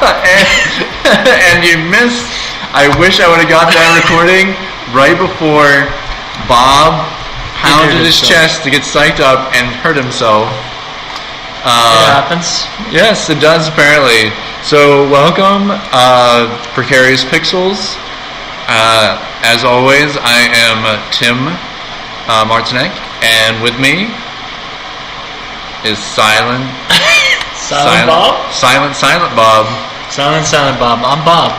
and you missed. I wish I would have got that recording right before Bob pounded his chest to get psyched up and hurt himself. It happens. Yes, it does apparently. So welcome, Precarious Pixels. As always, I am Tim Martinek, and with me is Silent Bob? Silent Bob. Silent Bob. I'm Bob.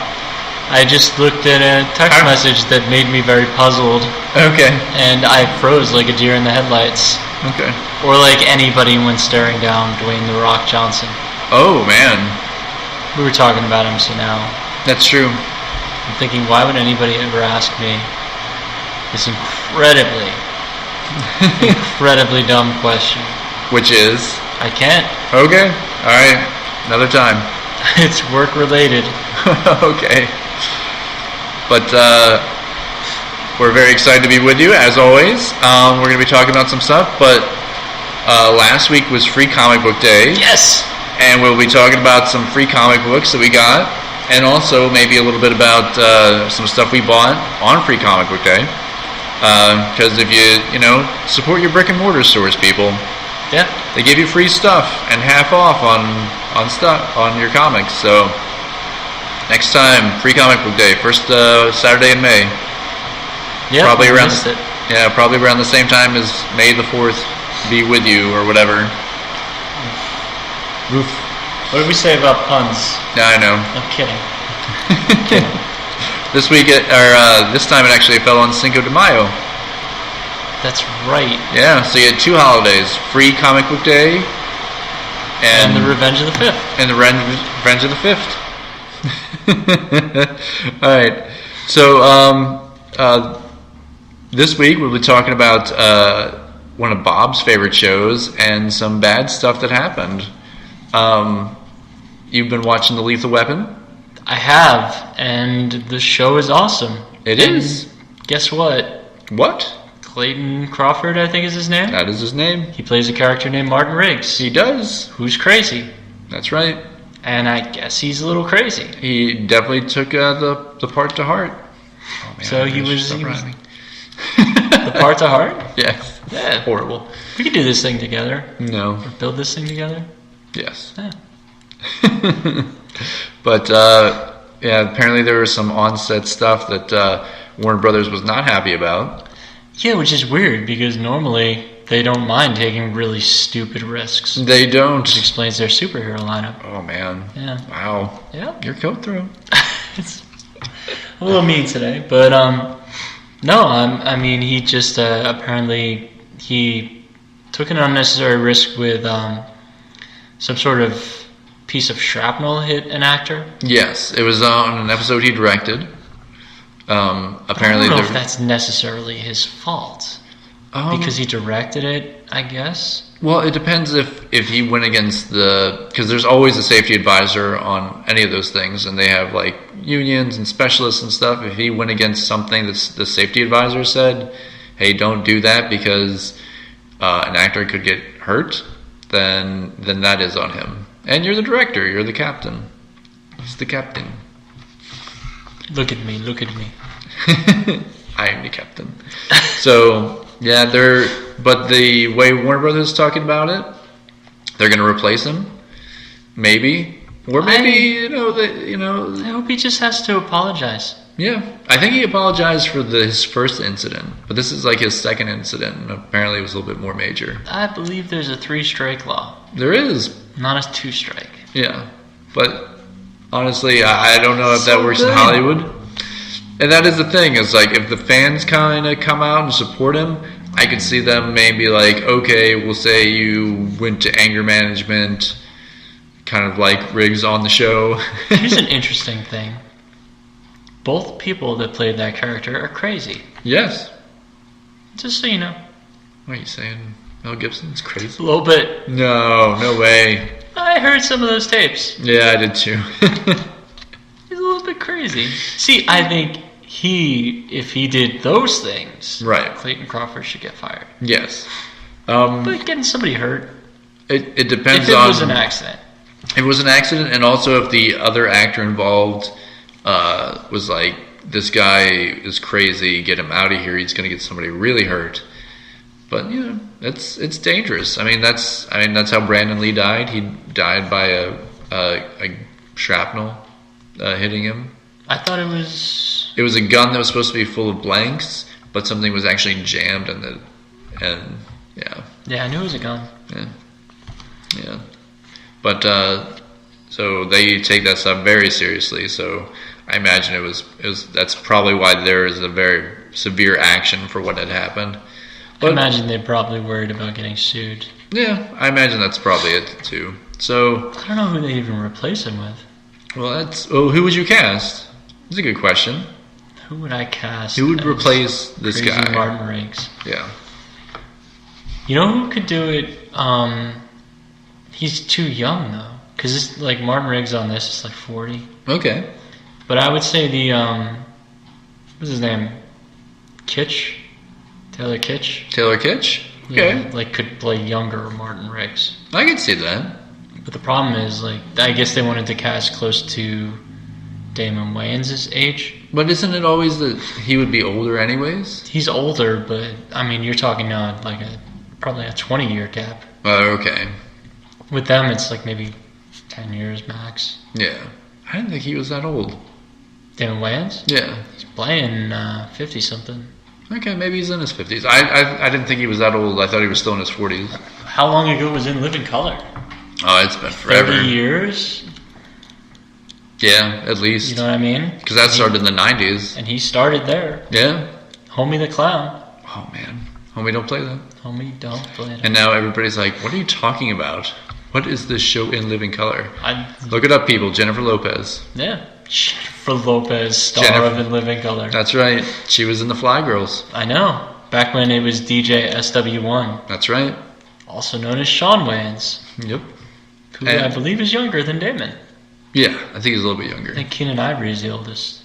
I just looked at a text message that made me very puzzled. Okay. And I froze like a deer in the headlights. Okay. Or like anybody when staring down Dwayne "The Rock" Johnson. Oh, man. We were talking about him, so now That's true. I'm thinking, why would anybody ever ask me this incredibly dumb question? Which is? I can't. Okay. All right. Another time. It's work related. Okay. But we're very excited to be with you, as always. We're going to be talking about some stuff, but last week was Free Comic Book Day. Yes! And we'll be talking about some free comic books that we got, and also maybe a little bit about some stuff we bought on Free Comic Book Day. Because if you support your brick and mortar stores, people, yeah, they give you free stuff and half off on stuff on your comics. So next time, Free Comic Book Day, first Saturday in May. Yeah, probably around the same time as May the 4th be with you or whatever. Oof. What did we say about puns? Yeah, I know. I'm kidding. This week, this time it actually fell on Cinco de Mayo. That's right. Yeah, so you had two holidays: Free Comic Book Day, and the Revenge of the 5th. And the Revenge of the 5th. All right. So this week we'll be talking about one of Bob's favorite shows and some bad stuff that happened. You've been watching The Lethal Weapon? I have, and the show is awesome. It is. Guess what? What? Clayton Crawford, I think is his name. That is his name. He plays a character named Martin Riggs. He does. Who's crazy. That's right. And I guess he's a little crazy. He definitely took the part to heart. Oh, man, so he was the part to heart? Yes. Yeah. Horrible. We could do this thing together. No. Or build this thing together. Yes. Yeah. But apparently there was some on-set stuff that Warner Brothers was not happy about. Yeah, which is weird because normally they don't mind taking really stupid risks. They don't. Which explains their superhero lineup. Oh, man. Yeah. Wow. Yeah. You're cutthroat. It's a little mean today, but no, I mean he just apparently he took an unnecessary risk with some sort of piece of shrapnel hit an actor. Yes, it was on an episode he directed. Apparently, I don't know if that's necessarily his fault because he directed it, I guess. Well, it depends if he went against because there's always a safety advisor on any of those things, and they have like unions and specialists and stuff. If he went against something that the safety advisor said, "Hey, don't do that because an actor could get hurt," then that is on him. And you're the director. You're the captain. He's the captain. Look at me. Look at me. I am the captain. So yeah, but the way Warner Brothers is talking about it, they're going to replace him. Maybe, or maybe I hope he just has to apologize. Yeah, I think he apologized for his first incident, but this is like his second incident, and apparently it was a little bit more major. I believe there's a 3-strike law. There is. Not a 2-strike. Yeah, but honestly, I don't know if that works in Hollywood. And that is the thing, is like if the fans kind of come out and support him, I could see them maybe like, okay, we'll say you went to anger management, kind of like Riggs on the show. Here's an interesting thing. Both people that played that character are crazy. Yes. Just so you know. What are you saying? Mel Gibson's crazy? A little bit. No way. I heard some of those tapes. Yeah, I did too. He's a little bit crazy. See, I think if he did those things, right, Clayton Crawford should get fired. Yes. But getting somebody hurt. It depends on... If it on... was an accident. If it was an accident, and also if the other actor involved was like, this guy is crazy, get him out of here, he's going to get somebody really hurt. But it's dangerous. I mean that's how Brandon Lee died. He died by a shrapnel hitting him. I thought it was a gun that was supposed to be full of blanks, but something was actually jammed in it. And yeah, I knew it was a gun. Yeah. But so they take that stuff very seriously. So I imagine it was that's probably why there is a very severe action for what had happened. But I imagine they're probably worried about getting sued. Yeah, I imagine that's probably it too. So I don't know who they even replace him with. Well, who would you cast? That's a good question. Who would I cast? Who would replace this crazy guy? Martin Riggs. Yeah. You know who could do it? He's too young though, because like Martin Riggs on this is like 40. Okay. But I would say the what's his name? Kitsch. Taylor Kitsch? Taylor Kitsch? Okay. Yeah, like could play younger Martin Riggs. I could see that. But the problem is, like, I guess they wanted to cast close to Damon Wayans' age. But isn't it always that he would be older anyways? He's older, but, I mean, you're talking now like probably a 20-year gap. Oh, okay. With them, it's like maybe 10 years max. Yeah. I didn't think he was that old. Damon Wayans? Yeah. He's playing 50-something. Okay, maybe he's in his 50s. I didn't think he was that old. I thought he was still in his 40s. How long ago was In Living Color? Oh, it's been forever. 30 years? Yeah, at least. You know what I mean? Because that started in the 90s. And he started there. Yeah. Homie the Clown. Oh, man. Homie, don't play that. Homie, don't play that. And now everybody's like, what are you talking about? What is this show In Living Color? Look it up, people. Jennifer Lopez. Yeah. Jennifer Lopez, star of In Living Color. That's right. She was in the Fly Girls. I know. Back when it was DJ SW1. That's right. Also known as Sean Wayans. Yep. Who I believe is younger than Damon. Yeah, I think he's a little bit younger. I think Keenan Ivory is the oldest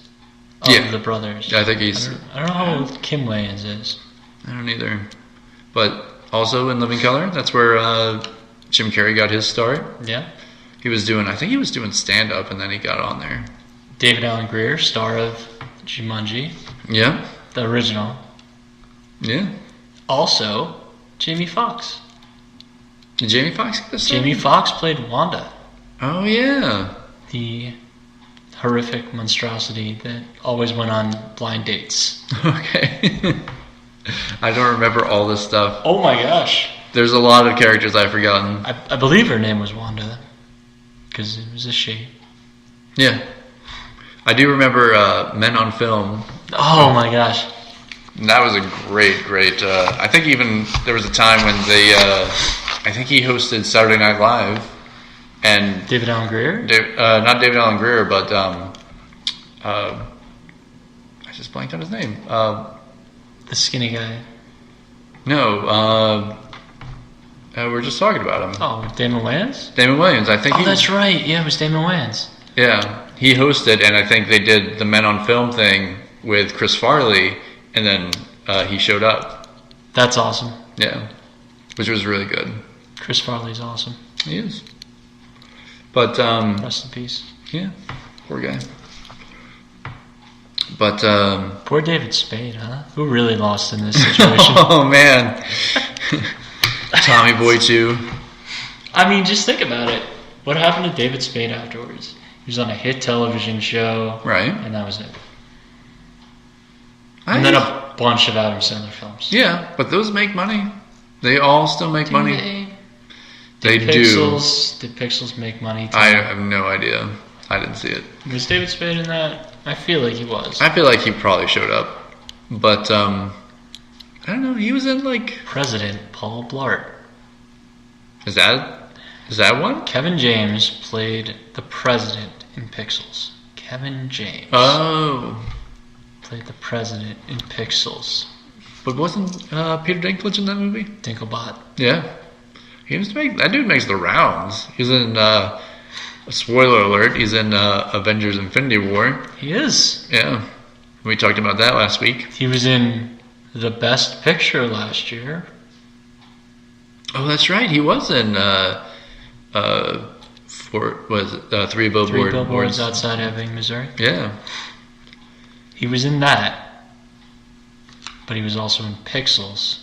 of the brothers. Yeah, I think he's... I don't know how old Kim Wayans is. I don't either. But also In Living Color, that's where Jim Carrey got his start. Yeah. I think he was doing stand-up, and then he got on there. David Alan Grier, star of Jumanji. Yeah. The original. Yeah. Also, Jamie Foxx. Did Jamie Foxx get this? Jamie Foxx played Wanda. Oh, yeah. The horrific monstrosity that always went on blind dates. Okay. I don't remember all this stuff. Oh my gosh. There's a lot of characters I've forgotten. I believe her name was Wanda. Because it was a she. Yeah. I do remember Men on Film. Oh my gosh. And that was a great. I think even there was a time when they. I think he hosted Saturday Night Live, and David Alan Grier. Not David Alan Grier, but I just blanked on his name. The skinny guy. No. We were just talking about him. Oh, Damon Wayans. Damon Wayans. I think. Oh, that's right. Yeah, it was Damon Wayans. Yeah, he hosted, and I think they did the Men on Film thing with Chris Farley, and then he showed up. That's awesome. Yeah, which was really good. Chris Farley's awesome. He is. But rest in peace. Yeah, poor guy. But poor David Spade, huh? Who really lost in this situation? Oh man, Tommy Boy too. I mean, just think about it. What happened to David Spade afterwards? He was on a hit television show, right? And that was it. And then a bunch of Adam Sandler films. Yeah, but those make money. They all still make money. They do. Did Pixels make money too? I have no idea. I didn't see it. Was David Spade in that? I feel like he was. I feel like he probably showed up. But, I don't know. He was in, like... President Paul Blart. Is that one? Kevin James played the president in Pixels. Kevin James. Oh. Played the president in Pixels. But wasn't Peter Dinklage in that movie? Dinklebot. Yeah. That dude makes the rounds. He's in, spoiler alert, he's in Avengers Infinity War. He is. Yeah. We talked about that last week. He was in The Best Picture last year. Oh, that's right. He was in Three billboards outside Ebbing, Missouri. Yeah. He was in that, but he was also in Pixels.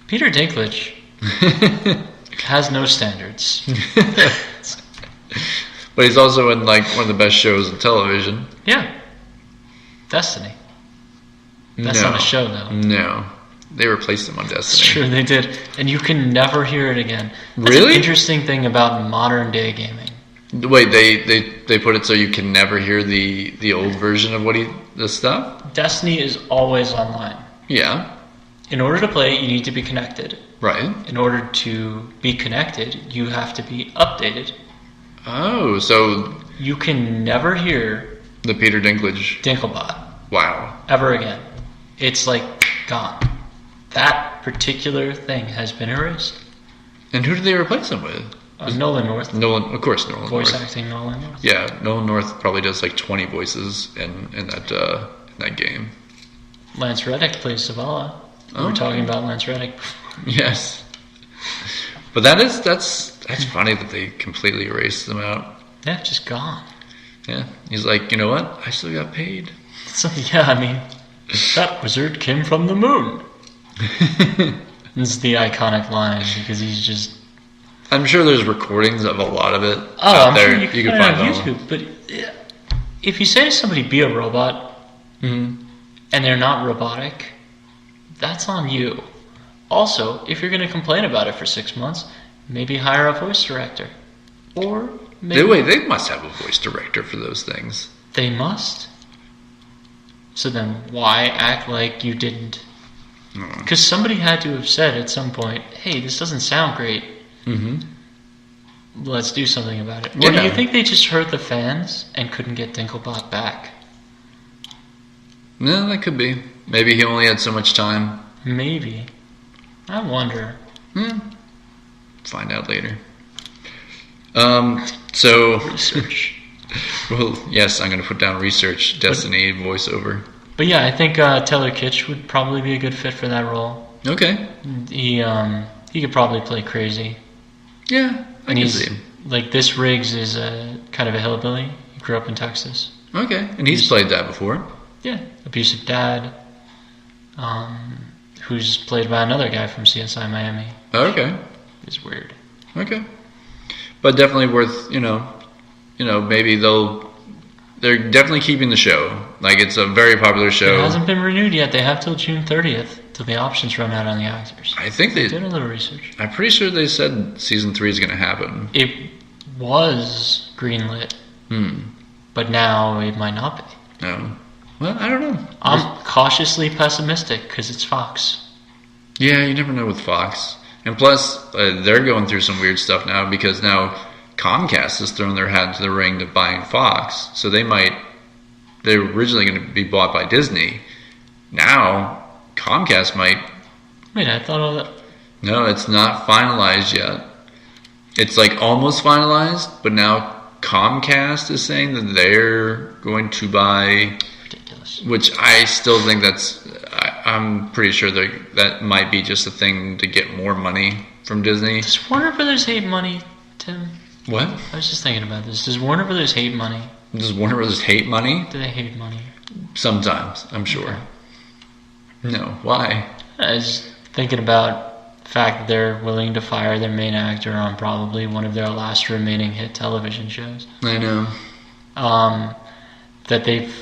Peter Dinklage has no standards. But he's also in like one of the best shows on television. Yeah. Destiny. That's not a show, though. No. They replaced him on Destiny. It's true, they did. And you can never hear it again. That's Really? an interesting thing about modern day gaming. Wait, they put it so you can never hear the old version of the stuff? Destiny is always online. Yeah. In order to play it, you need to be connected. Right. In order to be connected, you have to be updated. Oh, so... You can never hear... The Peter Dinklage. Dinklebot. Wow. Ever again. It's like gone. That particular thing has been erased. And who did they replace him with? Nolan North. Of course, Nolan Voice North. acting Nolan North. Yeah, Nolan North probably does like 20 voices in that game. Lance Reddick plays Zavala. We were talking about Lance Reddick. Yes. But that's funny that they completely erased them out. Yeah, just gone. Yeah. He's like, you know what? I still got paid. So, yeah, I mean, that wizard came from the moon. This is the iconic line because he's just... I'm sure there's recordings of a lot of it I'm there. sure you can find it on YouTube. But if you say to somebody, be a robot, and they're not robotic, that's on you. Also, if you're going to complain about it for 6 months, maybe hire a voice director. Or maybe... They must have a voice director for those things. They must. So then why act like you didn't? Because somebody had to have said at some point, hey, this doesn't sound great. Let's do something about it. Or do you think they just heard the fans and couldn't get Dinklebot back? No, that could be. Maybe he only had so much time. Maybe. I wonder. Find out later. So research. Well, yes, I'm going to put down research, Destiny, voiceover. But yeah, I think Taylor Kitsch would probably be a good fit for that role. Okay. He could probably play crazy. Yeah, I can see him. Like, this Riggs is kind of a hillbilly. He grew up in Texas. Okay, and he's played that before. Yeah, abusive dad. Who's played by another guy from CSI Miami. Okay. It's weird. Okay. But definitely worth, maybe they're definitely keeping the show. Like, it's a very popular show. It hasn't been renewed yet. They have till June 30th till the options run out on the actors. I think they did a little research. I'm pretty sure they said season 3 is going to happen. It was greenlit. But now it might not be. No. Well, I don't know. I'm cautiously pessimistic because it's Fox. Yeah, you never know with Fox. And plus, they're going through some weird stuff now because now Comcast has thrown their hat into the ring to buying Fox. So they're originally going to be bought by Disney. Now, Comcast might... Wait, I thought all that... No, it's not finalized yet. It's like almost finalized, but now Comcast is saying that they're going to buy... Ridiculous. Which I still think I'm pretty sure that might be just a thing to get more money from Disney. Does Warner Brothers hate money, Tim? What? I was just thinking about this. Does Warner Brothers hate money? Does Warner Brothers hate money? Do they hate money? Sometimes, I'm sure. Okay. No, why? I was thinking about the fact that they're willing to fire their main actor on probably one of their last remaining hit television shows. I know. That they've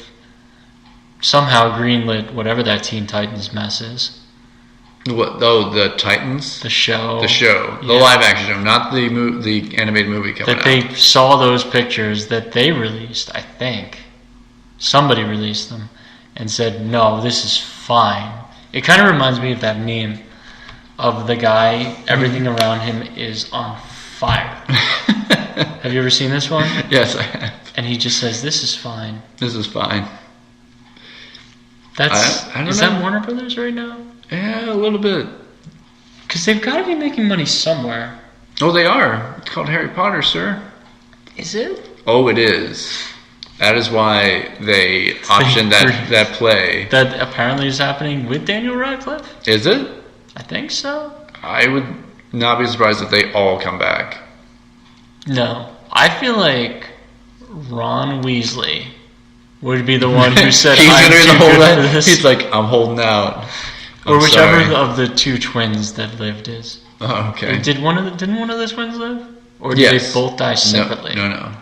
somehow greenlit whatever that Teen Titans mess is. What? Oh, the Titans? The show. The live action show, not the animated movie coming out. That they saw those pictures that they released, I think. Somebody released them and said, no, this is fine. It kind of reminds me of that meme of the guy, everything around him is on fire. Have you ever seen this one? Yes, I have. And he just says, this is fine. This is fine. I don't know. That Warner Brothers right now? Yeah, a little bit. Because they've got to be making money somewhere. Oh, they are. It's called Harry Potter, sir. Is it? Oh, it is. That is why they optioned that play. That apparently is happening with Daniel Radcliffe? Is it? I think so. I would not be surprised if they all come back. No. I feel like Ron Weasley would be the one who said, He's I'm gonna too hold good for that. this. He's like, I'm holding out. Or whichever of the two twins that lived is. Oh, okay. Didn't one of the twins live? Or did they both die separately? No.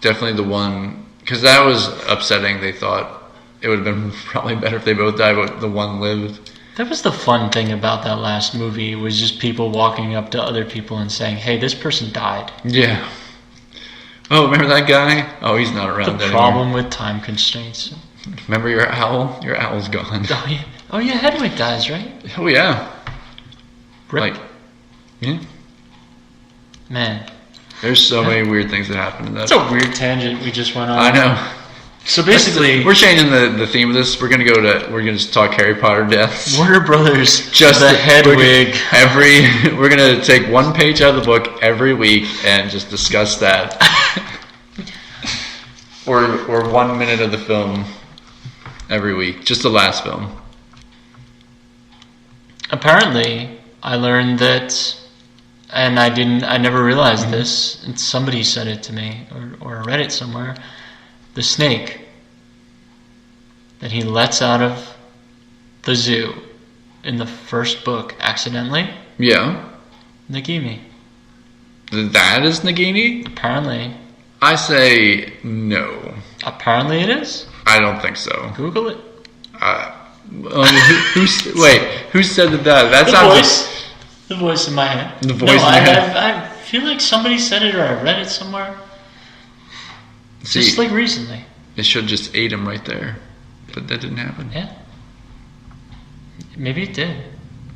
Definitely the one, because that was upsetting. They thought it would have been probably better if they both died, but the one lived. That was the fun thing about that last movie, was just people walking up to other people and saying, hey, this person died. Yeah. Oh, remember that guy? Oh, he's not around anymore. The problem with time constraints. Remember your owl? Your owl's gone. Oh yeah, Hedwig dies, right? Oh, yeah. Rip. Like, yeah. Man. There's so many weird things that happen in that. That's a weird tangent we just went on. I know. So basically, we're changing the theme of this. We're gonna just talk Harry Potter deaths. Warner Brothers, just the Hedwig. We're gonna take one page out of the book every week and just discuss that. or 1 minute of the film every week, just the last film. Apparently, I learned that, and I never realized this, and somebody said it to me, or I read it somewhere, the snake that he lets out of the zoo in the first book accidentally. Yeah. Nagini. That is Nagini? Apparently. I say no. Apparently it is? I don't think so. Google it. Who said that? That sounds the voice in my head. The voice in your head. I feel like somebody said it, or I read it somewhere. Just like recently. It should have just ate him right there. But that didn't happen. Yeah. Maybe it did.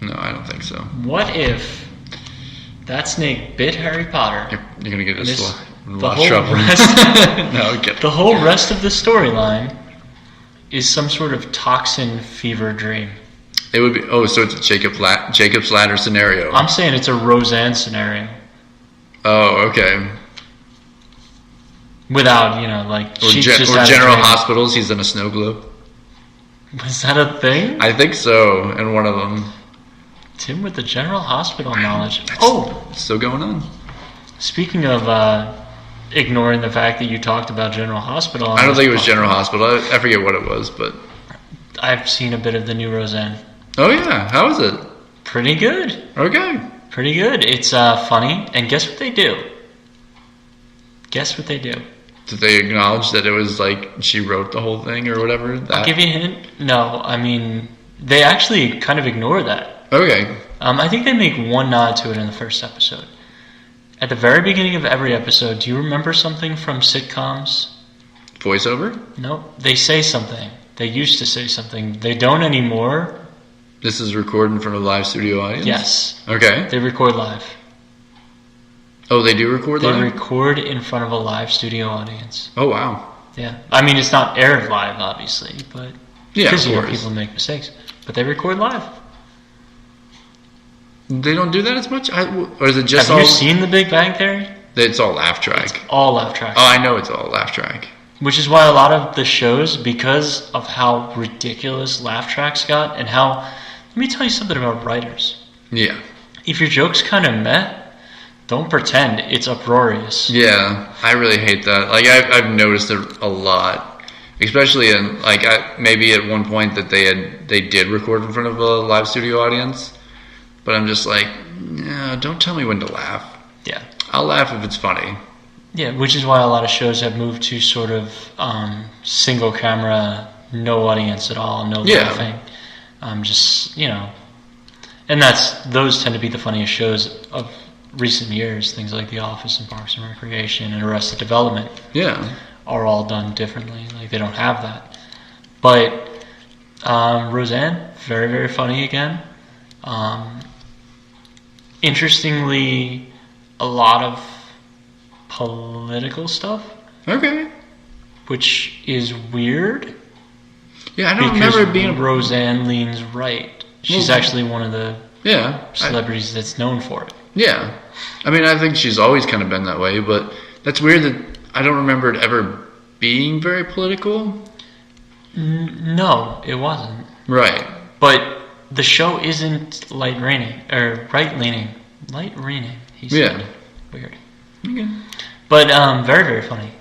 No, I don't think so. What if that snake bit Harry Potter? You're going to get us in a the lot whole of trouble. Rest, the whole rest of the storyline is some sort of toxin fever dream. It would be. Oh, so it's a Jacob's Ladder scenario. I'm saying it's a Roseanne scenario. Oh, okay. Without, or General Hospitals. He's in a snow globe. Was that a thing? I think so. In one of them. Tim with the General Hospital knowledge. It's still going on. Speaking of ignoring the fact that you talked about General Hospital. I don't think it was General Hospital. I forget what it was, but I've seen a bit of the new Roseanne. Oh yeah, how is it? Pretty good. Okay. Pretty good. It's funny, and guess what they do? Guess what they do? Did they acknowledge that it was like she wrote the whole thing or whatever? I'll give you a hint. No, I mean, they actually kind of ignore that. Okay. I think they make one nod to it in the first episode. At the very beginning of every episode, do you remember something from sitcoms? Voiceover? No, they say something. They used to say something. They don't anymore. This is recorded in front of a live studio audience? Yes. Okay. They record live. Oh, they do record live? They record in front of a live studio audience. Oh, wow. Yeah. I mean, it's not aired live, obviously, but because people make mistakes. But they record live. They don't do that as much? Or is it just Have you seen The Big Bang Theory? It's all laugh track. It's all laugh track. Oh, I know it's all laugh track. Which is why a lot of the shows, because of how ridiculous laugh tracks got, and how... Let me tell you something about writers. Yeah. If your joke's kind of meh, don't pretend it's uproarious. Yeah, I really hate that. Like, I've noticed it a lot. Especially in, like, maybe at one point that they did record in front of a live studio audience. But I'm just like, no, don't tell me when to laugh. Yeah. I'll laugh if it's funny. Yeah, which is why a lot of shows have moved to sort of single camera, no audience at all, no laughing. Just, and those tend to be the funniest shows of recent years. Things like The Office and Parks and Recreation and Arrested Development are all done differently. Like, they don't have that. But Roseanne, very, very funny again. Interestingly, a lot of political stuff. Okay. Which is weird. Yeah, I don't remember it being... Roseanne leans right. She's actually one of the celebrities that's known for it. Yeah. I mean, I think she's always kind of been that way, but that's weird that I don't remember it ever being very political. No, it wasn't. Right. But the show isn't right-leaning. He said. Yeah. Weird. Okay. But very, very funny.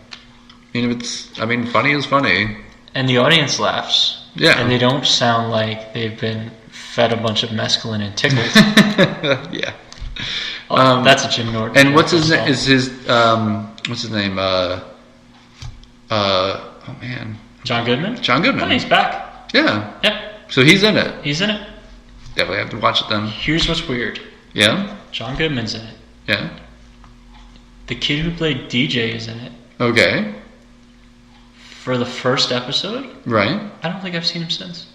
Funny is funny. And the audience laughs. Yeah. And they don't sound like they've been fed a bunch of mescaline and tickled. Yeah. That's a Jim Norton. And what's his name? What's his name? Oh man. John Goodman? John Goodman. Oh, he's back. Yeah. Yep. So he's in it. He's in it. Definitely have to watch it then. Here's what's weird. Yeah? John Goodman's in it. Yeah. The kid who played DJ is in it. Okay. For the first episode. Right. I don't think I've seen him since.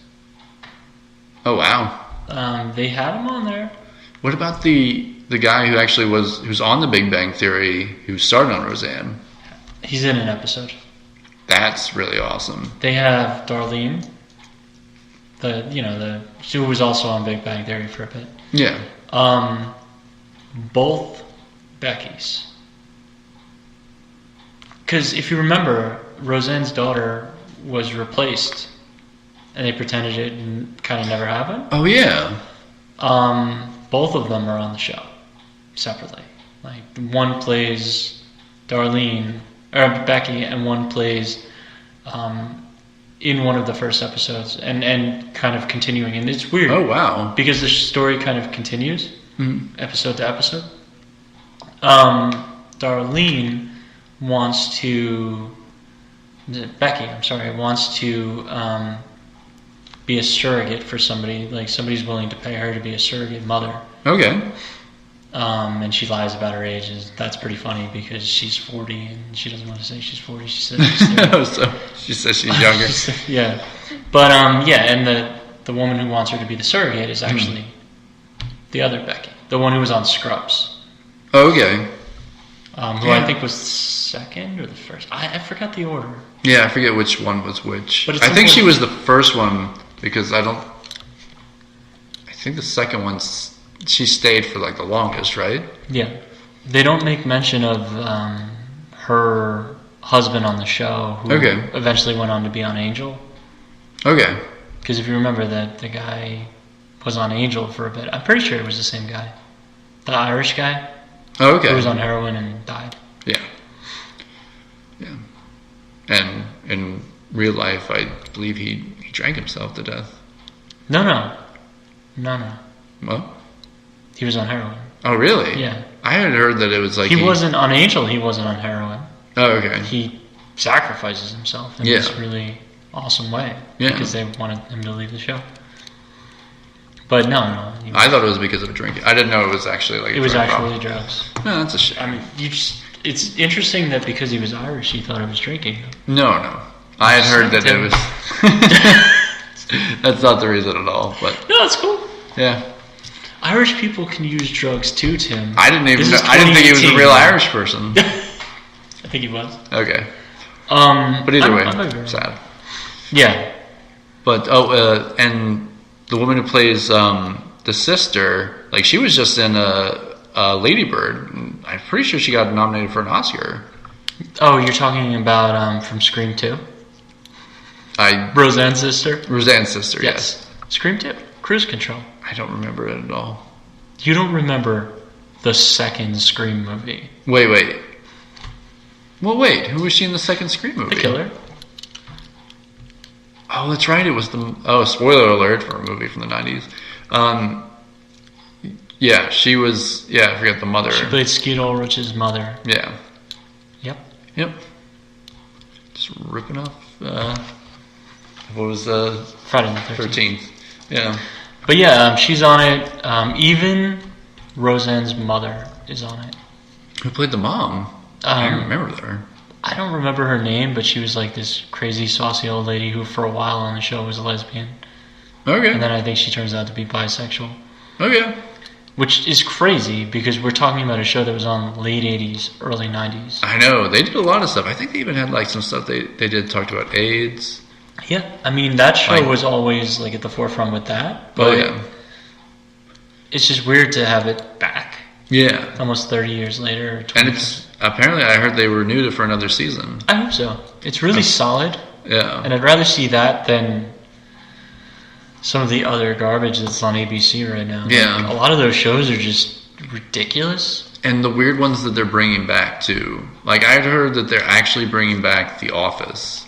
Oh wow. They had him on there. What about the guy who's on the Big Bang Theory who started on Roseanne? He's in an episode. That's really awesome. They have Darlene, who was also on Big Bang Theory for a bit. Yeah. Both Beckys. Because if you remember, Roseanne's daughter was replaced, and they pretended it kind of never happened. Oh yeah. Both of them are on the show separately. Like one plays Darlene or Becky, and one plays in one of the first episodes, and kind of continuing. And it's weird. Oh wow. Because the story kind of continues episode to episode. Darlene wants to. Becky, I'm sorry, wants to be a surrogate for somebody. Like somebody's willing to pay her to be a surrogate mother. Okay. And she lies about her age. And that's pretty funny because she's 40 and she doesn't want to say she's 40. She says she's 30. So she says she's younger. Yeah. But and the woman who wants her to be the surrogate is actually the other Becky, the one who was on Scrubs. Okay. Who I think was the second or the first. I forgot the order. Yeah, I forget which one was which. But I think she was the first one because I think the second one she stayed for like the longest, right? Yeah. They don't make mention of her husband on the show who eventually went on to be on Angel. Okay. Because if you remember that the guy was on Angel for a bit. I'm pretty sure it was the same guy. The Irish guy. Oh, okay. Who was on heroin and died. Yeah. Yeah. And in real life, I believe he drank himself to death. No. Well? He was on heroin. Oh, really? Yeah. I had heard that it was like... He wasn't on Angel, he wasn't on heroin. Oh, okay. He sacrifices himself in this really awesome way. Yeah. Because they wanted him to leave the show. But no. I thought it was because of drinking. I didn't know it was actually like... It was actually drugs. No, that's a shame. I mean, it's interesting that because he was Irish, he thought it was drinking. No. I had heard that it was... That's not the reason at all, but... No, it's cool. Yeah. Irish people can use drugs too, Tim. I didn't think he was a real Irish person. I think he was. Okay. But either way, sad. Yeah. But and the woman who plays the sister, like she was just in a Lady Bird. I'm pretty sure she got nominated for an Oscar. Oh, you're talking about from Scream 2? Roseanne's sister? Roseanne's sister, yes. Scream 2. Cruise Control. I don't remember it at all. You don't remember the second Scream movie? Wait. Well, wait. Who was she in the second Scream movie? The killer. Oh, that's right. It was spoiler alert for a movie from the 90s. Yeah, she was... Yeah, I forget the mother. She played Skeet Ulrich's mother. Yeah. Yep. Just ripping off... what was Friday the 13th. Yeah. But yeah, she's on it. Even Roseanne's mother is on it. Who played the mom? I don't remember her. I don't remember her name, but she was like this crazy, saucy old lady who for a while on the show was a lesbian. Okay. And then I think she turns out to be bisexual. Okay. Which is crazy because we're talking about a show that was on late 80s, early 90s. I know. They did a lot of stuff. I think they even had like some stuff they did talked about AIDS. Yeah, I mean, that show was always like at the forefront with that. But it's just weird to have it back. Yeah. Almost 30 years later. And it's apparently, I heard they renewed it for another season. I hope so. It's really solid. Yeah. And I'd rather see that than some of the other garbage that's on ABC right now. Yeah. Like, a lot of those shows are just ridiculous. And the weird ones that they're bringing back too. Like I'd heard that they're actually bringing back The Office.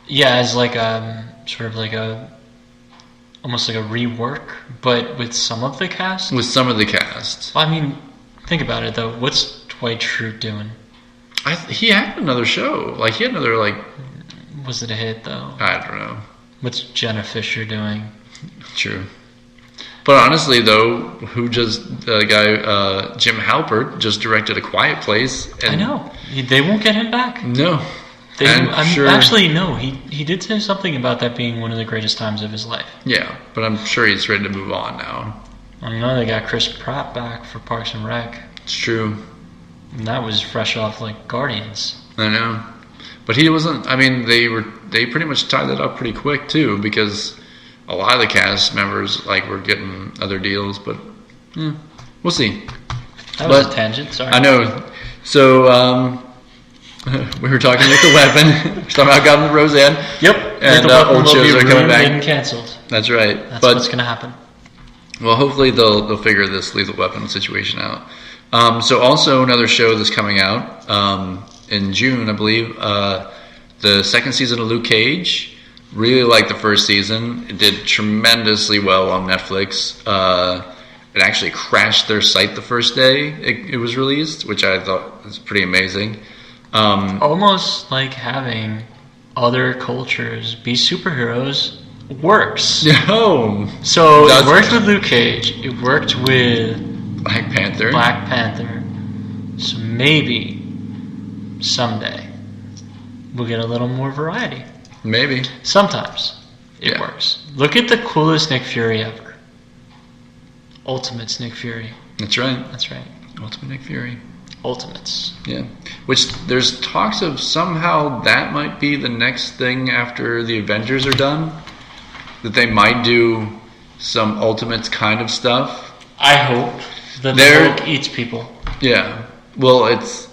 Yeah, as like sort of like almost like a rework, but with some of the cast. With some of the cast. I mean, think about it though. What's Dwight Schrute doing? He had another show. Like he had another like. Was it a hit though? I don't know. What's Jenna Fisher doing? True. But honestly, though, the guy Jim Halpert just directed A Quiet Place. And I know they won't get him back. No, actually no. He did say something about that being one of the greatest times of his life. Yeah, but I'm sure he's ready to move on now. I know they got Chris Pratt back for Parks and Rec. It's true. And that was fresh off like Guardians. I know, but he wasn't. I mean, they pretty much tied that up pretty quick too because. A lot of the cast members were getting other deals, but we'll see. That was a tangent. Sorry, I know. So we were talking with the weapon. Somehow got into Roseanne. Yep. And old shows are coming back and canceled. That's right. That's what's going to happen. Well, hopefully they'll figure this Lethal Weapon situation out. So also another show that's coming out in June, I believe. The second season of Luke Cage. Really liked the first season. It did tremendously well on Netflix. It actually crashed their site the first day it was released, which I thought was pretty amazing. Almost like having other cultures be superheroes works. No. So it worked with Luke Cage. It worked with Black Panther. So maybe someday we'll get a little more variety. Maybe. Sometimes it works. Look at the coolest Nick Fury ever. Ultimates Nick Fury. That's right. Ultimate Nick Fury. Ultimates. Yeah. Which there's talks of somehow that might be the next thing after the Avengers are done. That they might do some Ultimates kind of stuff. I hope that the Hulk eats people. Yeah. Well, it's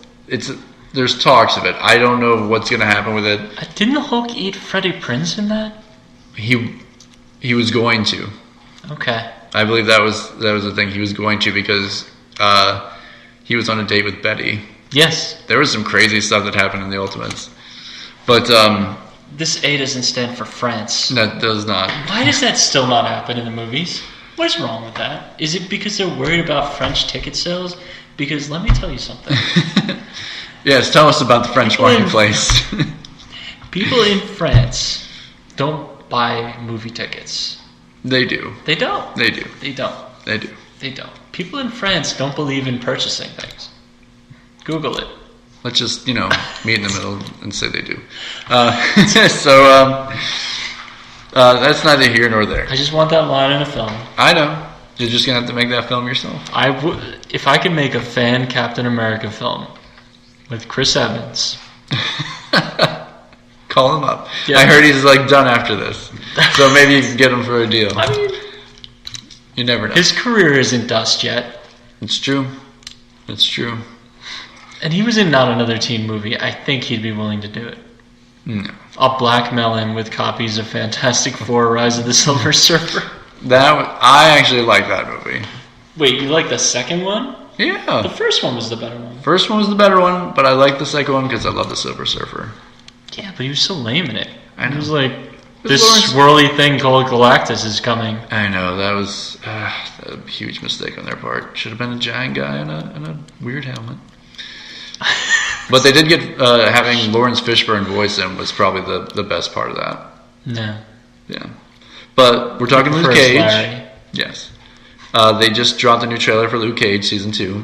there's talks of it. I don't know what's going to happen with it. Didn't the Hulk eat Freddie Prinze in that? He was going to. Okay. I believe that was the thing. He was going to because he was on a date with Betty. Yes. There was some crazy stuff that happened in the Ultimates. But this A doesn't stand for France. That does not. Why does that still not happen in the movies? What is wrong with that? Is it because they're worried about French ticket sales? Because let me tell you something. Yes, tell us about the French marketplace. People in France don't buy movie tickets. They do. They don't. They do. They don't. They do. They don't. People in France don't believe in purchasing things. Google it. Let's just, meet in the middle and say they do. That's neither here nor there. I just want that line in a film. I know. You're just going to have to make that film yourself. If I could make a fan Captain America film with Chris Evans. Call him up. Yeah. I heard he's done after this. So maybe you can get him for a deal. I mean, you never know. His career isn't dust yet. It's true. It's true. And he was in Not Another Teen Movie. I think he'd be willing to do it. No. I'll blackmail him with copies of Fantastic Four: Rise of the Silver Surfer. I actually like that movie. Wait, you like the second one? Yeah. The first one was the better one. First one was the better one, but I like the second one because I love the Silver Surfer. Yeah, but he was so lame in it. I know. He was like, this swirly thing called Galactus is coming. I know, that was a huge mistake on their part. Should have been a giant guy in a weird helmet. But they did get having Lawrence Fishburne voice him was probably the best part of that. No. Yeah. But we're talking Luke Cage. Larry. Yes. They just dropped a new trailer for Luke Cage Season 2.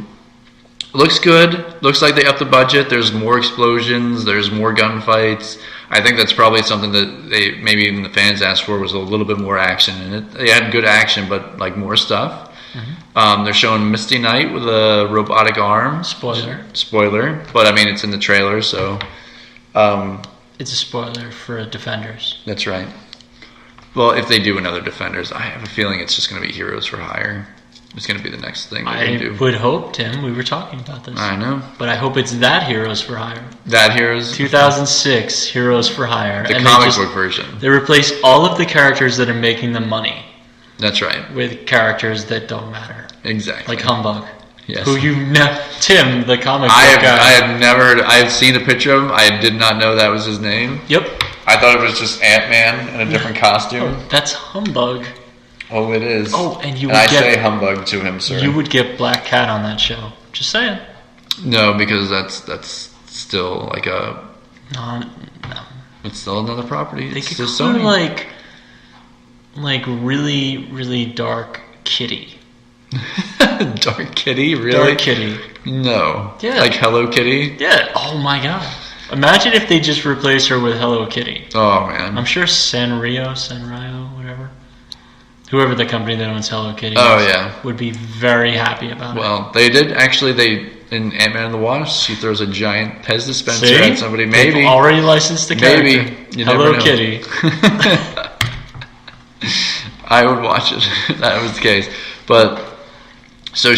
Looks good. Looks like they upped the budget. There's more explosions. There's more gunfights. I think that's probably something that they maybe even the fans asked for was a little bit more action in it. They had good action, but more stuff. Mm-hmm. They're showing Misty Knight with a robotic arm. Spoiler. But I mean, it's in the trailer, so. It's a spoiler for Defenders. That's right. Well, if they do another Defenders, I have a feeling it's just going to be Heroes for Hire. It's going to be the next thing that they do. I would hope, Tim. We were talking about this. I know. But I hope it's that Heroes for Hire. That Heroes? 2006 Heroes for Hire. The comic book version. They replace all of the characters that are making them money. That's right. With characters that don't matter. Exactly. Like Humbug. Yes. Who Tim, the comic book I guy. have never heard. I have seen a picture of him. I did not know that was his name. Yep. I thought it was just Ant-Man in a different costume. Oh, that's Humbug. Oh, it is. Oh, and you would I say humbug to him, sir. You would get Black Cat on that show. Just saying. No, because that's still like a. No. It's still another property. They It's could just call Sony. like really, really dark Kitty. Dark Kitty, really? Dark Kitty. No. Yeah. Like Hello Kitty? Yeah. Oh my god. Imagine if they just replaced her with Hello Kitty. Oh man. I'm sure Sanrio, whatever. Whoever the company that owns Hello Kitty would be very happy about it. Well, they did actually. In Ant-Man and the Wasp, she throws a giant Pez dispenser See? at somebody. Maybe They've already licensed the character. Maybe. You Hello never know. Kitty. I would watch it if that was the case. But so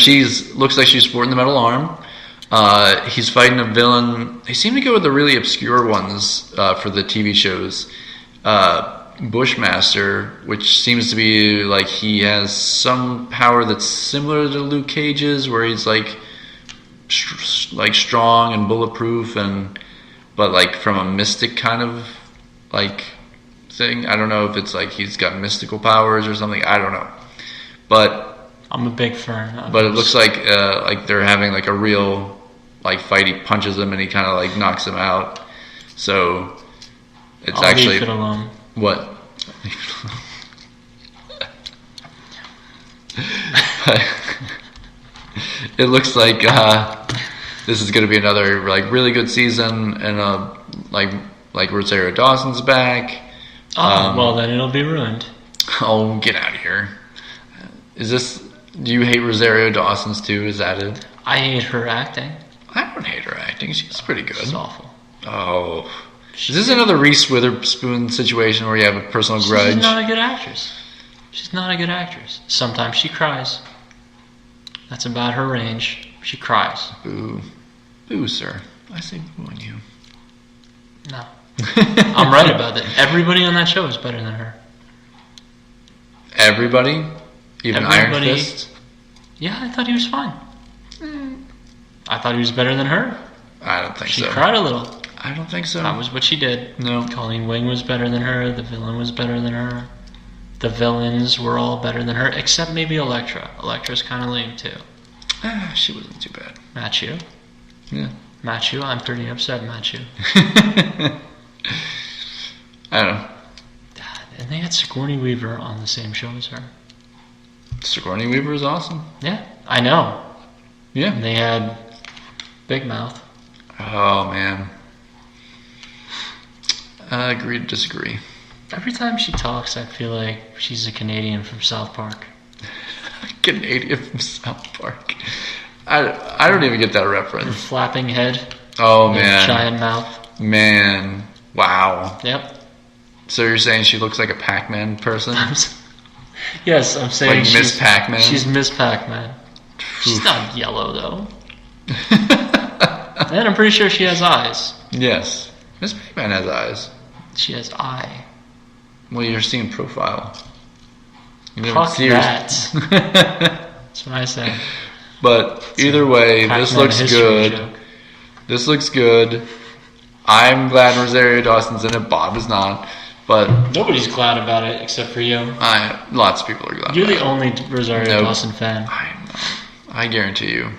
looks like she's sporting the metal arm. He's fighting a villain. They seem to go with the really obscure ones for the TV shows. Bushmaster, which seems to be like he has some power that's similar to Luke Cage's, where he's like strong and bulletproof, but like from a mystic kind of like thing. I don't know if it's like he's got mystical powers or something. I don't know, but I'm a big fan. But it looks like they're having like a real like fight. He punches him and he kind of like knocks him out. So it's I'll actually leave it alone. What? It looks like this is going to be another like really good season, and like Rosario Dawson's back. Well, then it'll be ruined. Oh, get out of here! Do you hate Rosario Dawson's too? Is that it? I hate her acting. I don't hate her acting. She's pretty good. She's awful. Oh. Is this another Reese Witherspoon situation where you have a personal grudge? She's not a good actress. She's not a good actress. Sometimes she cries. That's about her range. She cries. Boo. Boo, sir. I say boo on you. No. I'm right about that. Everybody on that show is better than her. Everybody? Even Iron Fist? Yeah, I thought he was fine. I thought he was better than her. I don't think so. She cried a little. I don't think so. That was what she did. No. Colleen Wing was better than her. The villain was better than her. The villains were all better than her, except maybe Elektra. Elektra's kind of lame, too. She wasn't too bad. Matthew. Yeah. Matthew, I'm pretty upset, Matthew. I don't know. And they had Sigourney Weaver on the same show as her. Sigourney Weaver is awesome. Yeah, I know. Yeah. And they had Big Mouth. Oh, man. Agree to disagree. Every time she talks, I feel like she's a Canadian from South Park. Canadian from South Park. I don't even get that Her reference. flapping head. Oh, man. Giant mouth. Man. Wow. Yep. So you're saying she looks like a Pac-Man person? Yes, I'm saying like Miss Pac-Man? She's Miss Pac-Man. She's not yellow, though. And I'm pretty sure she has eyes. Yes. Miss Pac-Man has eyes. She has eye. Well, you're seeing profile. Fuck that. That's what I say. But either way, Pac-Man this looks history good. joke. This looks good. I'm glad Rosario Dawson's in it. Bob is not. But Nobody's glad about it except for you. lots of people are glad. You're about the only Rosario Dawson fan. I guarantee you.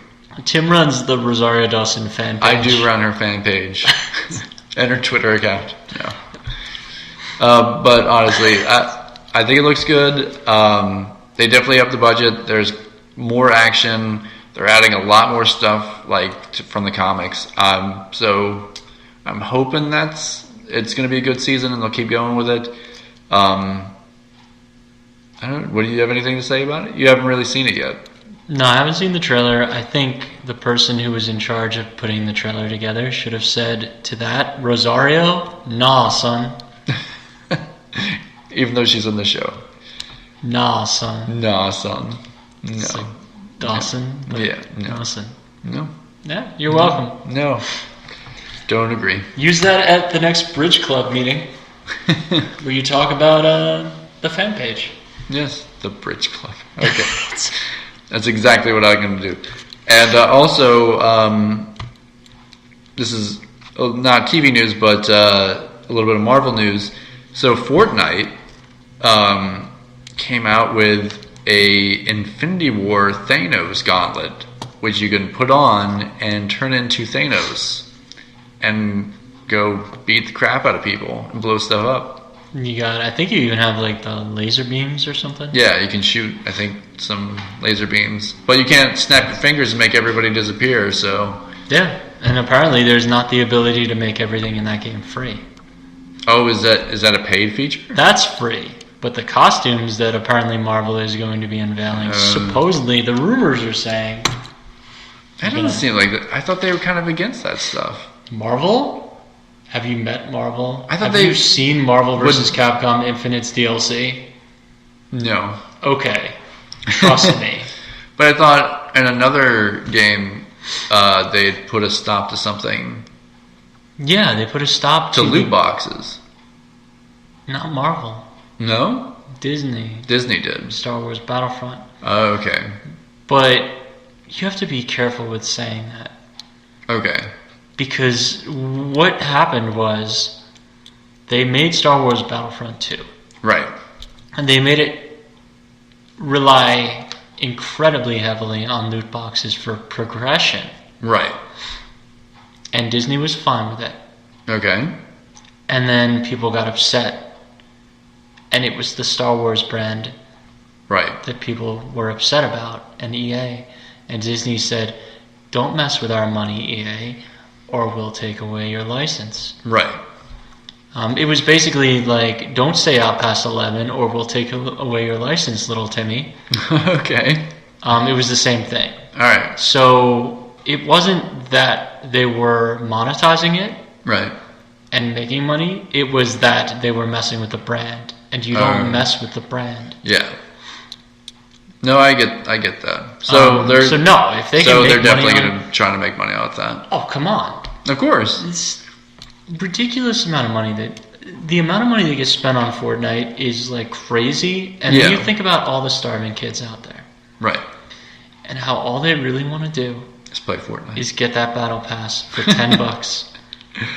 Tim runs the Rosario Dawson fan page. I do run her fan page and her Twitter account. No. But honestly, I think it looks good. They definitely upped the budget. There's more action. They're adding a lot more stuff from the comics. So I'm hoping it's going to be a good season and they'll keep going with it. I don't. What do you have anything to say about it? You haven't really seen it yet. No, I haven't seen the trailer. I think the person who was in charge of putting the trailer together should have said to that, Rosario, nah, son. Even though she's in the show. Nah, son. Nah, son. No. It's like Dawson. No. Yeah. No. Dawson. No. Yeah, you're welcome. No. Don't agree. Use that at the next Bridge Club meeting where you talk about the fan page. Yes, the Bridge Club. Okay. That's exactly what I'm going to do. And also, this is not TV news, but a little bit of Marvel news. So Fortnite came out with a Infinity War Thanos gauntlet, which you can put on and turn into Thanos and go beat the crap out of people and blow stuff up. I think you even have like the laser beams or something. Yeah, you can shoot, I think, some laser beams. But you can't snap your fingers and make everybody disappear, so... Yeah, and apparently there's not the ability to make everything in that game free. Oh, is that a paid feature? That's free. But the costumes that apparently Marvel is going to be unveiling, supposedly, the rumors are saying... That doesn't seem like that. I thought they were kind of against that stuff. Marvel? Have you met Marvel? I thought Have you seen Marvel vs. Capcom Infinite's DLC? No. Okay. Trust me. But I thought in another game they'd put a stop to something. Yeah, they put a stop to loot boxes. Not Marvel. No? Disney. Disney did. Star Wars Battlefront. Oh, okay. But you have to be careful with saying that. Okay. Because what happened was they made Star Wars Battlefront 2. Right. And they made it rely incredibly heavily on loot boxes for progression. Right. And Disney was fine with it. Okay. And then people got upset. And it was the Star Wars brand right. that people were upset about, and EA. And Disney said, don't mess with our money, EA, or we'll take away your license. Right. It was basically like, don't stay out past 11 or we'll take away your license, little Timmy. Okay. It was the same thing. All right. So it wasn't that they were monetizing it. Right. And making money. It was that they were messing with the brand. And you don't mess with the brand. Yeah. No, I get that. So no, if they can make they're definitely going to try to make money off that. Oh, come on! Of course, it's ridiculous amount of money the amount of money that gets spent on Fortnite is like crazy. And then you think about all the starving kids out there, right? And how all they really want to do is play Fortnite. Is get that battle pass for $10,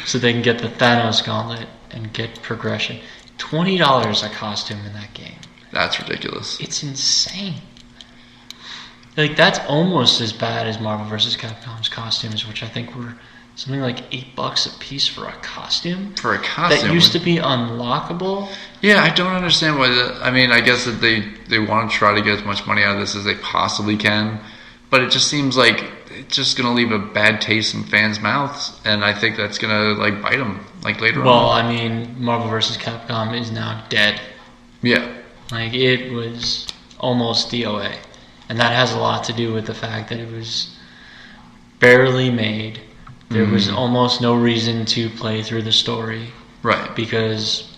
so they can get the Thanos gauntlet and get progression. $20 a costume in that game. That's ridiculous. It's insane. Like, that's almost as bad as Marvel vs. Capcom's costumes, which I think were something like $8 a piece for a costume. For a costume? That used to be unlockable. Yeah, I don't understand why I mean, I guess that they want to try to get as much money out of this as they possibly can, but it just seems like it's just going to leave a bad taste in fans' mouths, and I think that's going to, like, bite them, like, later on. Well, I mean, Marvel vs. Capcom is now dead. Yeah. Like, it was almost DOA. And that has a lot to do with the fact that it was barely made. There was almost no reason to play through the story. Right. Because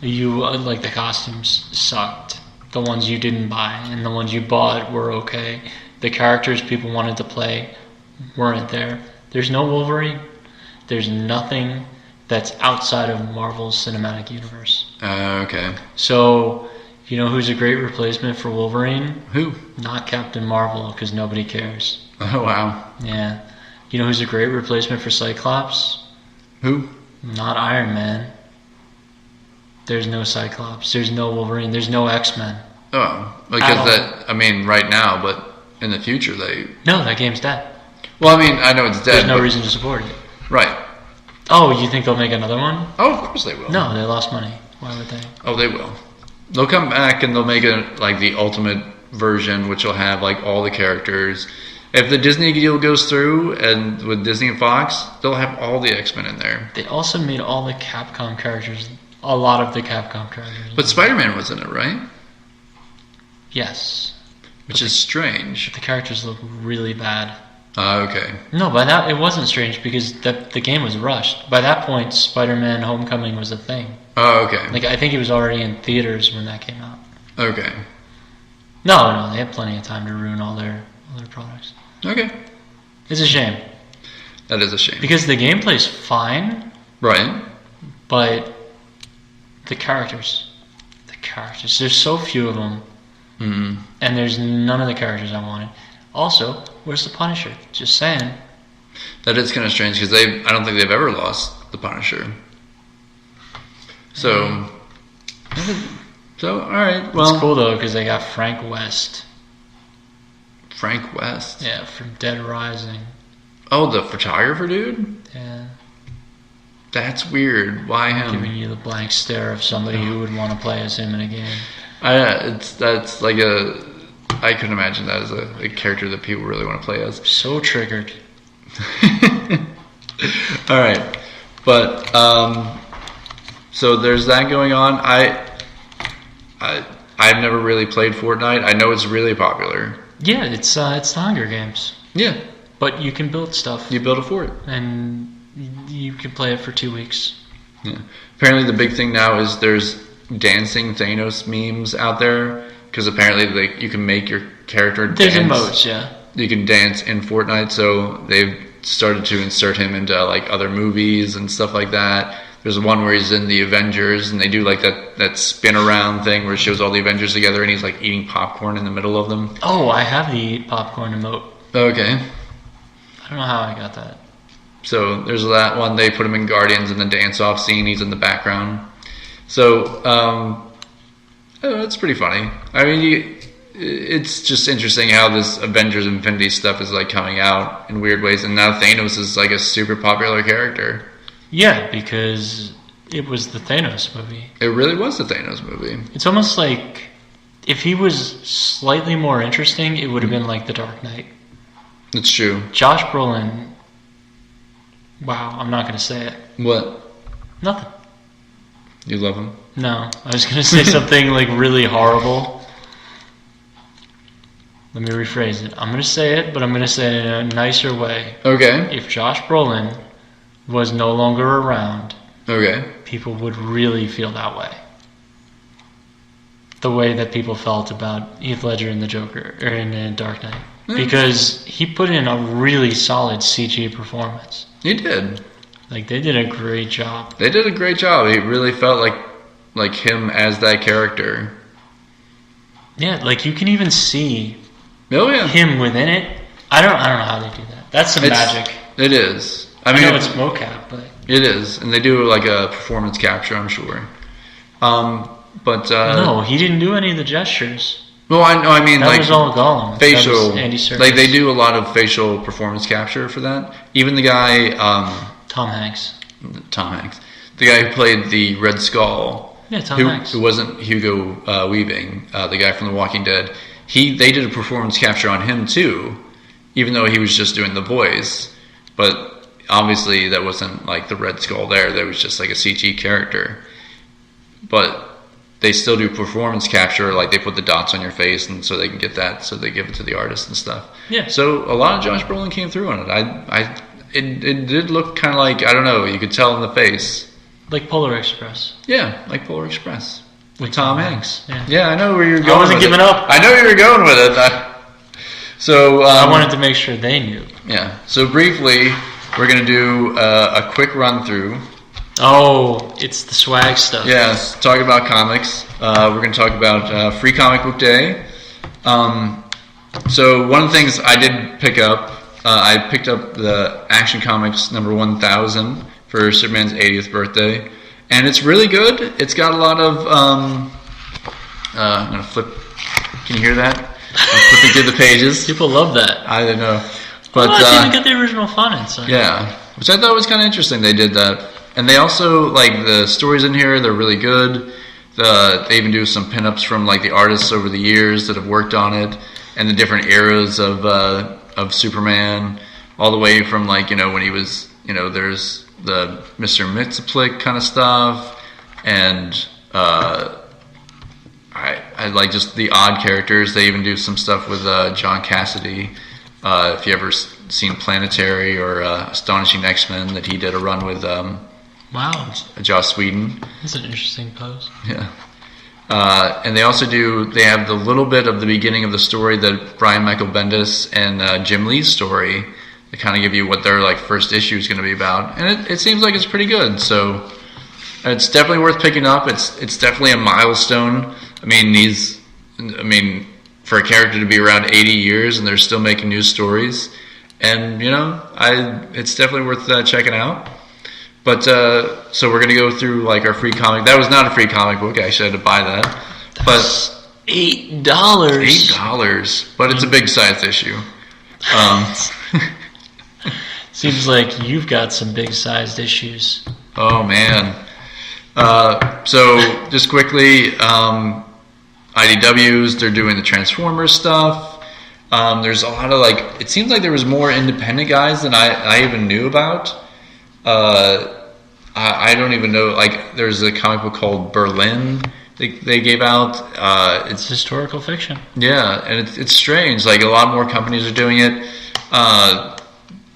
like, the costumes sucked. The ones you didn't buy and the ones you bought were okay. The characters people wanted to play weren't there. There's no Wolverine. There's nothing that's outside of Marvel's cinematic universe. Okay. So, you know who's a great replacement for Wolverine? Who? Not Captain Marvel, because nobody cares. Oh, wow. Yeah. You know who's a great replacement for Cyclops? Who? Not Iron Man. There's no Cyclops. There's no Wolverine. There's no X-Men. Oh, because I mean, right now, but in the future No, that game's dead. Well, I mean, I know it's dead. There's no reason to support it. Right. Oh, you think they'll make another one? Oh, of course they will. No, they lost money. Why would they? Oh, they will. They'll come back and they'll make it like the ultimate version, which will have like all the characters. If the Disney deal goes through, and with Disney and Fox, they'll have all the X-Men in there. They also made all the Capcom characters, a lot of the Capcom characters. But Spider-Man was in it, right? Yes. Which is strange. The characters look really bad. Okay. No, by that, it wasn't strange because the game was rushed. By that point, Spider-Man Homecoming was a thing. Oh, okay. Like, I think it was already in theaters when that came out. Okay. No, they had plenty of time to ruin all their products. Okay. It's a shame. That is a shame. Because the gameplay's fine. Right. But the characters, there's so few of them. Mm-hmm. And there's none of the characters I wanted. Also, where's the Punisher? Just saying. That is kind of strange because I don't think they've ever lost the Punisher. So, all right. Well, it's cool though because they got Frank West. Frank West. Yeah, from Dead Rising. Oh, the photographer dude. Yeah. That's weird. Why him? Giving you the blank stare of somebody who would want to play as him in a game. That's like I couldn't imagine that as a character that people really want to play as. So triggered. All right, but so there's that going on. I've never really played Fortnite. I know it's really popular. Yeah, it's the Hunger Games. Yeah, but you can build stuff. You build a fort, and you can play it for 2 weeks. Yeah. Apparently, the big thing now is there's dancing Thanos memes out there because apparently you can make your character dance. There's emotes, yeah. You can dance in Fortnite, so they've started to insert him into like other movies and stuff like that. There's one where he's in the Avengers and they do like that spin around thing where it shows all the Avengers together and he's like eating popcorn in the middle of them. Oh, I have the eat popcorn emote. Okay. I don't know how I got that. So there's that one. They put him in Guardians in the dance-off scene. He's in the background. So it's pretty funny. I mean, it's just interesting how this Avengers Infinity stuff is like coming out in weird ways, and now Thanos is like a super popular character. Yeah, because it was the Thanos movie. It really was the Thanos movie. It's almost like if he was slightly more interesting, it would have been like The Dark Knight. It's true. Josh Brolin. Wow, I'm not going to say it. What? Nothing. You love him? No, I was going to say something like really horrible. Let me rephrase it. I'm going to say it, but I'm going to say it in a nicer way. Okay. If Josh Brolin was no longer around, okay, people would really feel that way. The way that people felt about Heath Ledger in the Joker or in Dark Knight, because he put in a really solid CG performance. He did. Like they did a great job. They did a great job. He really felt like him as that character. Yeah, like you can even see. Oh yeah. Him within it. I don't know how they do that. That's some magic. It is. I mean, I know it's mocap, but it is, and they do like a performance capture, I'm sure. But no, he didn't do any of the gestures. Well, I mean, that like was all Gollum. Facial, that was Andy Serkis. Like they do a lot of facial performance capture for that. Even the guy, Tom Hanks, the guy who played the Red Skull, Tom Hanks, who wasn't Hugo Weaving, the guy from The Walking Dead. They did a performance capture on him too, even though he was just doing the voice. But obviously, that wasn't like the Red Skull there. That was just like a CG character. But they still do performance capture, like they put the dots on your face, and so they can get that, so they give it to the artist and stuff. Yeah. So a lot of Josh Brolin came through on it. It did look kind of like, I don't know, you could tell in the face. Like Polar Express. Yeah, like Polar Express. With Tom Hanks. Yeah, I know where you're going. I wasn't giving up. I know you were going with it. So I wanted to make sure they knew. Yeah. So briefly, we're gonna do a quick run through. Oh, it's the swag stuff. Yes, talking about comics. We're going to talk about Free Comic Book Day. So one of the things I did pick up, I picked up the Action Comics number 1000 for Superman's 80th birthday. And it's really good. It's got a lot of... I'm going to flip... Can you hear that? I'm flipping through the pages. People love that. I don't know. But I didn't get the original font inside. Yeah, which I thought was kind of interesting they did that. And they also, like, the stories in here, they're really good. They even do some pinups from, like, the artists over the years that have worked on it, and the different eras of Superman, all the way from, like, when he was, there's the Mr. Mxyzptlk kind of stuff, and I like just the odd characters. They even do some stuff with John Cassidy. If you ever seen Planetary or Astonishing X-Men, that he did a run with... Wow. Joss Whedon. That's an interesting pose. Yeah. And they also they have the little bit of the beginning of the story that Brian Michael Bendis and Jim Lee's story to kind of give you what their like first issue is going to be about. And it seems like it's pretty good. So it's definitely worth picking up. It's definitely a milestone. for a character to be around 80 years and they're still making new stories. And, it's definitely worth checking out. But, so we're going to go through, like, our free comic. That was not a free comic book. I actually had to buy that. But $8. $8. But it's a big-sized issue. Seems like you've got some big-sized issues. Oh, man. So, just quickly, IDWs, they're doing the Transformers stuff. There's a lot of, like, it seems like there was more independent guys than I even knew about. I don't even know, like, there's a comic book called Berlin they gave out. It's historical fiction. Yeah, and it's strange. Like, a lot more companies are doing it.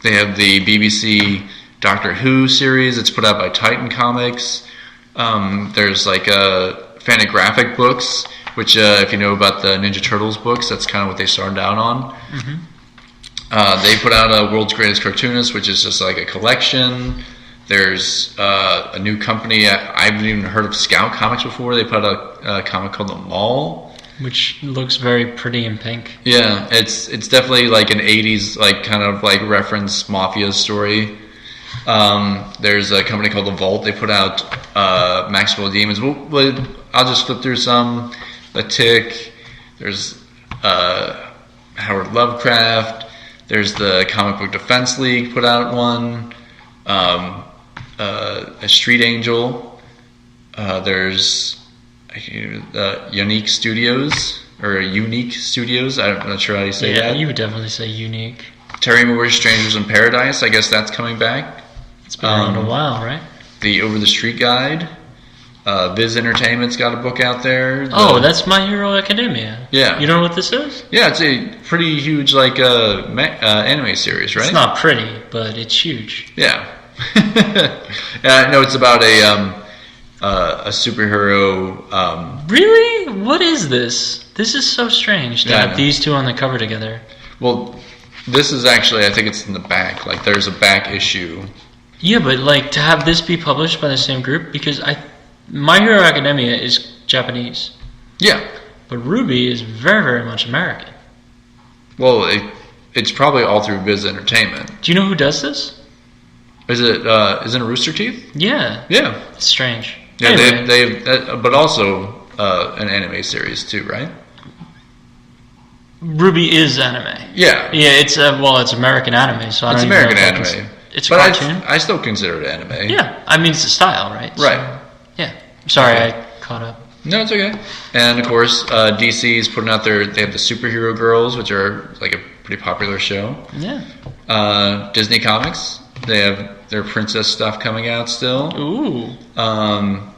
They have the BBC Doctor Who series. It's put out by Titan Comics. There's, like, Fantagraphic books, which, if you know about the Ninja Turtles books, that's kind of what they started out on. Mm-hmm. They put out a World's Greatest Cartoonist, which is just like a collection. There's a new company. I haven't even heard of Scout Comics before. They put out a comic called The Mall, which looks very pretty in pink. Yeah, it's definitely like an 80s like kind of like reference mafia story. There's a company called The Vault. They put out Maxwell Demons. I'll just flip through some. The Tick. There's Howard Lovecraft. There's the Comic Book Defense League put out one. A Street Angel. There's Unique Studios or Unique Studios. I'm not sure how you say that. Yeah, you would definitely say Unique. Terry Moore's Strangers in Paradise. I guess that's coming back. It's been around a while, right? The Over the Street Guide. Viz Entertainment's got a book out there. That's My Hero Academia. Yeah. You don't know what this is? Yeah, it's a pretty huge like anime series, right? It's not pretty, but it's huge. Yeah. I know it's about a superhero. Really? What is this? This is so strange to have these two on the cover together. Well, this is actually, I think it's in the back. Like, there's a back issue. Yeah, but like to have this be published by the same group, because My Hero Academia is Japanese. Yeah. But Ruby is very, very much American. Well, it's probably all through Viz Entertainment. Do you know who does this? Is it Rooster Teeth? Yeah. Yeah. It's strange. Yeah, anyway. they but also an anime series too, right? Ruby is anime. Yeah. Yeah, it's American anime, so I don't It's even American know anime. It's a but cartoon. I still consider it anime. Yeah, I mean it's a style, right? Right. So, yeah. Sorry, I caught up. No, it's okay. And of course, DC is putting out they have the Superhero Girls, which are like a pretty popular show. Yeah. Disney Comics, they have their princess stuff coming out still. Ooh. I'm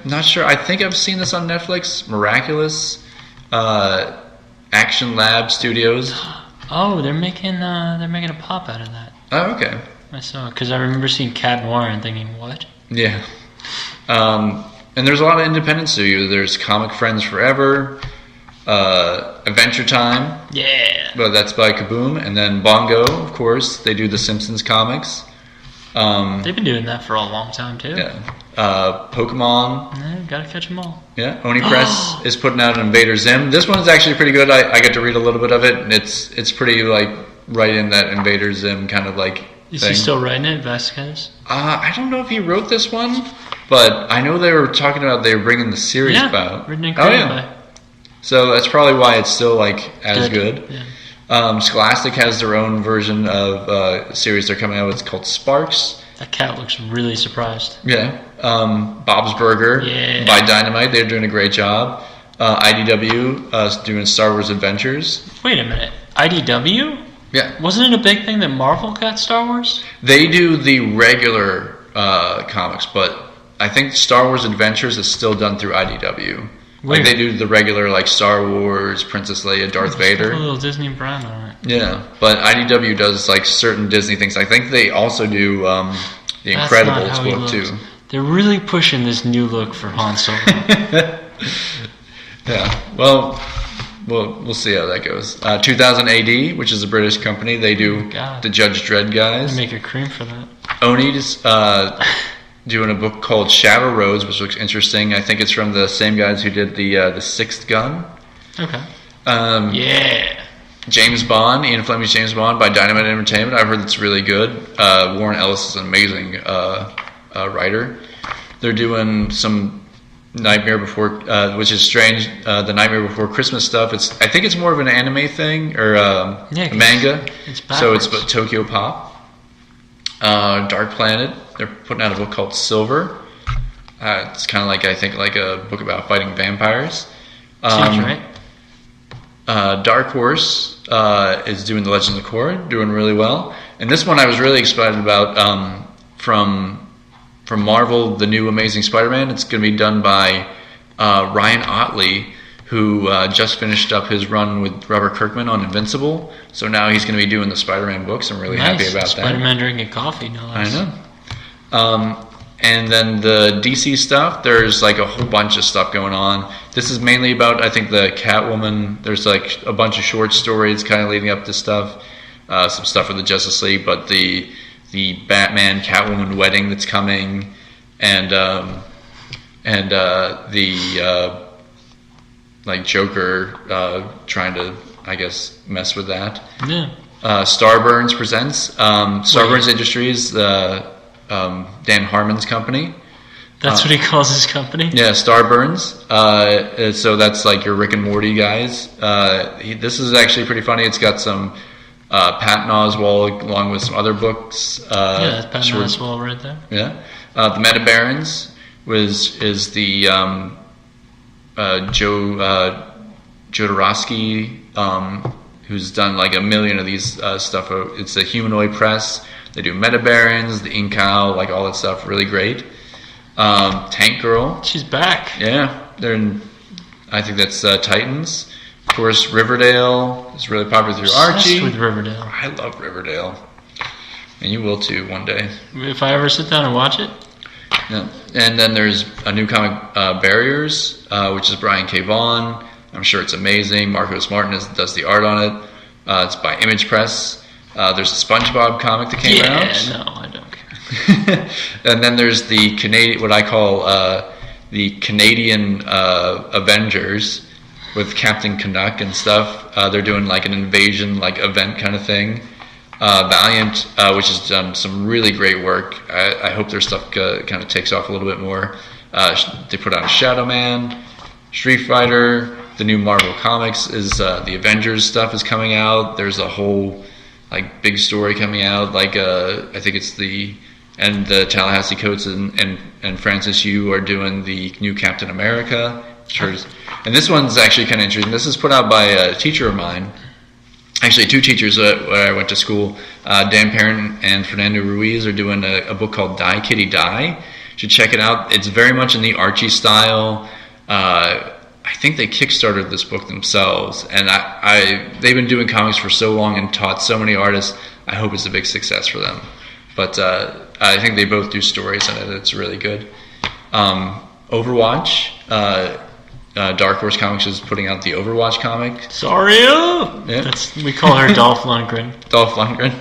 not sure. I think I've seen this on Netflix. Miraculous, Action Lab Studios. Oh, they're making a pop out of that. Oh, okay. I saw, because I remember seeing Cat Noir and thinking, what? Yeah. And there's a lot of independent studios. There's Comic Friends Forever, Adventure Time. Yeah. But that's by Kaboom. And then Bongo, of course. They do the Simpsons comics. They've been doing that for a long time, too. Yeah. Pokemon. Yeah, gotta catch them all. Yeah. Oni Press is putting out an Invader Zim. This one's actually pretty good. I got to read a little bit of it, and it's pretty, like, right in that Invader Zim kind of, like, Is thing. he still writing it, Vasquez? I don't know if he wrote this one, but I know they were talking about they were bringing the series about. Written and created by. So that's probably why it's still, like, as good. Yeah. Scholastic has their own version of a series they're coming out with. It's called Sparks. That cat looks really surprised. Yeah. Bob's Burger by Dynamite. They're doing a great job. IDW doing Star Wars Adventures. Wait a minute. IDW? Yeah. Wasn't it a big thing that Marvel got Star Wars? They do the regular comics, but I think Star Wars Adventures is still done through IDW. Weird. Like they do the regular like Star Wars, Princess Leia, Darth Vader. A little Disney brand on it. Yeah, but IDW does like certain Disney things. I think they also do the That's Incredibles not how he book looks. too. They're really pushing this new look for Han Solo. Yeah, well, we'll see how that goes. 2000 AD, which is a British company, they do the Judge Dredd guys. They make a cream for that. Oni's doing a book called Shadow Roads, which looks interesting. I think it's from the same guys who did the Sixth Gun. Okay. Yeah. James Bond, Ian Fleming's James Bond by Dynamite Entertainment. I've heard it's really good. Warren Ellis is an amazing writer. They're doing some Nightmare Before, which is strange. The Nightmare Before Christmas stuff. I think it's more of an anime thing or a manga. So it's Tokyo Pop. Dark Planet. They're putting out a book called Silver. It's kind of like a book about fighting vampires. Seems right. Dark Horse is doing The Legends of Korra, doing really well. And this one I was really excited about from Marvel, the new Amazing Spider-Man. It's going to be done by Ryan Ottley, who just finished up his run with Robert Kirkman on Invincible. So now he's going to be doing the Spider-Man books. I'm really happy about that. Spider-Man drinking coffee, no less. I know. And then the DC stuff, there's like a whole bunch of stuff going on. This is mainly about, I think, the Catwoman. There's like a bunch of short stories kind of leading up to stuff. Some stuff with the Justice League, but the Batman Catwoman wedding that's coming, and the like Joker trying to, I guess, mess with that. Yeah. Starburns presents Starburns Industries, Dan Harmon's company. That's what he calls his company? Yeah, Starburns. So that's like your Rick and Morty guys. This is actually pretty funny. It's got some Patton Oswalt along with some other books. That's Patton Oswalt right there. Yeah. The Meta Barons is the Joe Jodorowsky, who's done like a million of these stuff. It's a Humanoid Press. They do Meta Barons, the Incal, like all that stuff. Really great. Tank Girl. She's back. Yeah. I think that's Titans. Of course, Riverdale is really popular through Archie. With Riverdale. I love Riverdale. And you will too one day. If I ever sit down and watch it. Yeah. And then there's a new comic, Barriers, which is Brian K. Vaughan. I'm sure it's amazing. Marcos Martin does the art on it. It's by Image Press. There's a SpongeBob comic that came out. Yeah, no, I don't care. And then there's the Canadian, what I call the Canadian Avengers with Captain Canuck and stuff. They're doing like an invasion like event kind of thing. Valiant, which has done some really great work. I hope their stuff kind of takes off a little bit more. They put out a Shadow Man, Street Fighter. The new Marvel Comics is the Avengers stuff is coming out. There's a whole like big story coming out. Like I think it's the Tallahassee Coates and Francis Yu are doing the new Captain America. And this one's actually kind of interesting. This is put out by a teacher of mine. Actually, two teachers where I went to school. Dan Parent and Fernando Ruiz are doing a book called Die Kitty Die. You should check it out. It's very much in the Archie style. I think they kickstarted this book themselves, and they've been doing comics for so long and taught so many artists. I hope it's a big success for them. But I think they both do stories in it. It's really good. Overwatch. Dark Horse Comics is putting out the Overwatch comic. Saria! Yeah. We call her Dolph Lundgren. Dolph Lundgren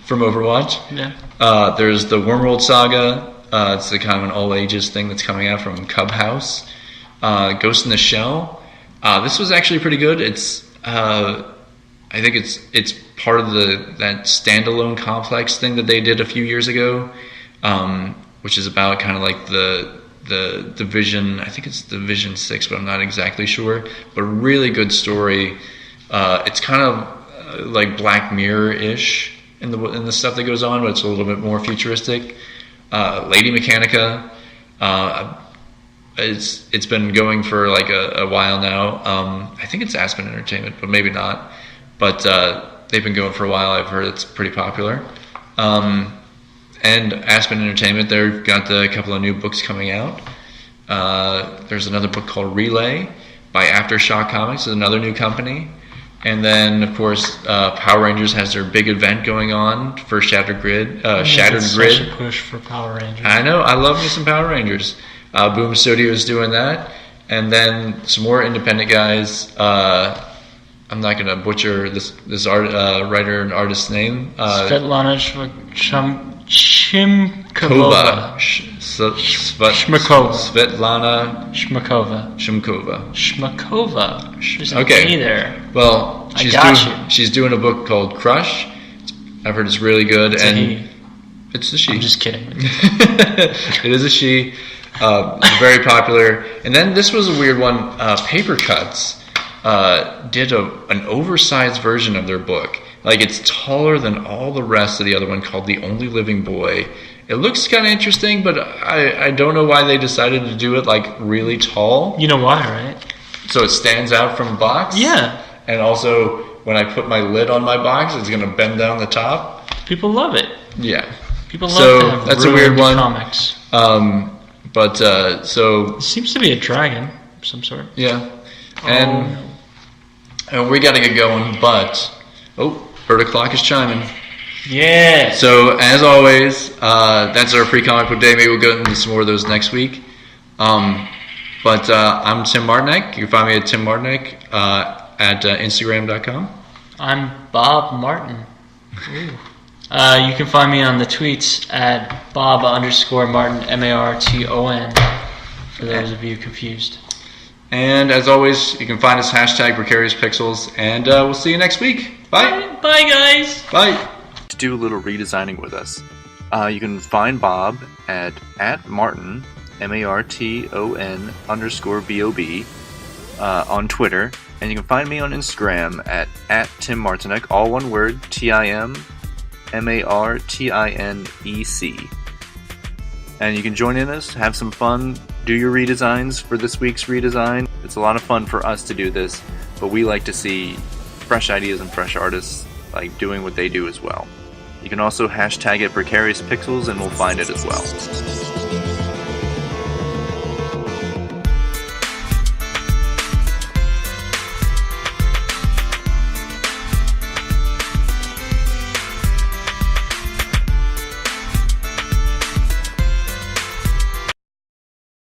from Overwatch. Yeah. There's the Wormworld Saga. It's the kind of an all ages thing that's coming out from Cub House. Ghost in the Shell. This was actually pretty good. It's I think it's part of that standalone complex thing that they did a few years ago, which is about kind of like the Division. I think it's Division 6, but I'm not exactly sure. But really good story. It's kind of like Black Mirror-ish in the stuff that goes on, but it's a little bit more futuristic. Lady Mechanica. It's been going for like a while now. I think it's Aspen Entertainment, but maybe not. But they've been going for a while. I've heard it's pretty popular. And Aspen Entertainment, they've got a couple of new books coming out. There's another book called Relay by Aftershock Comics. It's another new company. And then, of course, Power Rangers has their big event going on for Shattered Grid. Shattered Grid. Such a push for Power Rangers. I know. I love me some Power Rangers. Boom Studio is doing that. And then some more independent guys. I'm not going to butcher this writer and artist's name. Svetlana Shmkova. Shmakova. Svetlana Shmakova. Shmkova. Shmakova. There's an Okay. A there. Well, she's doing a book called Crush. I've heard it's really good. It's and a he. It's a she. I'm just kidding. It is a she. Very popular. And then this was a weird one. Paper Cuts did an oversized version of their book. Like, it's taller than all the rest of the other one, called The Only Living Boy. It looks kind of interesting, but I don't know why they decided to do it like really tall. You know why, right? So it stands out from the box. Yeah. And also, when I put my lid on my box, it's going to bend down the top. People love it. Yeah. People love to have that's a weird one. Comics. So It seems to be a dragon of some sort. yeah, and we got to get going. But bird o'clock is chiming. Yeah. So as always, that's our pre-comic book day. Maybe we'll go into some more of those next week. But I'm Tim Martinek. You can find me at Tim Martinek at Instagram.com. I'm Bob Martin. You can find me on the tweets at Bob_Martin, MARTON, for those of you confused. And as always, you can find us #PrecariousPixels, and we'll see you next week. Bye. Bye, guys. Bye. To do a little redesigning with us, you can find Bob at Martin, MARTON _BOB on Twitter, and you can find me on Instagram at Tim Martinek, all one word, TIMMARTINEC. And you can join in us, have some fun, do your redesigns for this week's redesign. It's a lot of fun for us to do this, but we like to see fresh ideas and fresh artists like doing what they do as well. You can also hashtag it Precarious Pixels and we'll find it as well.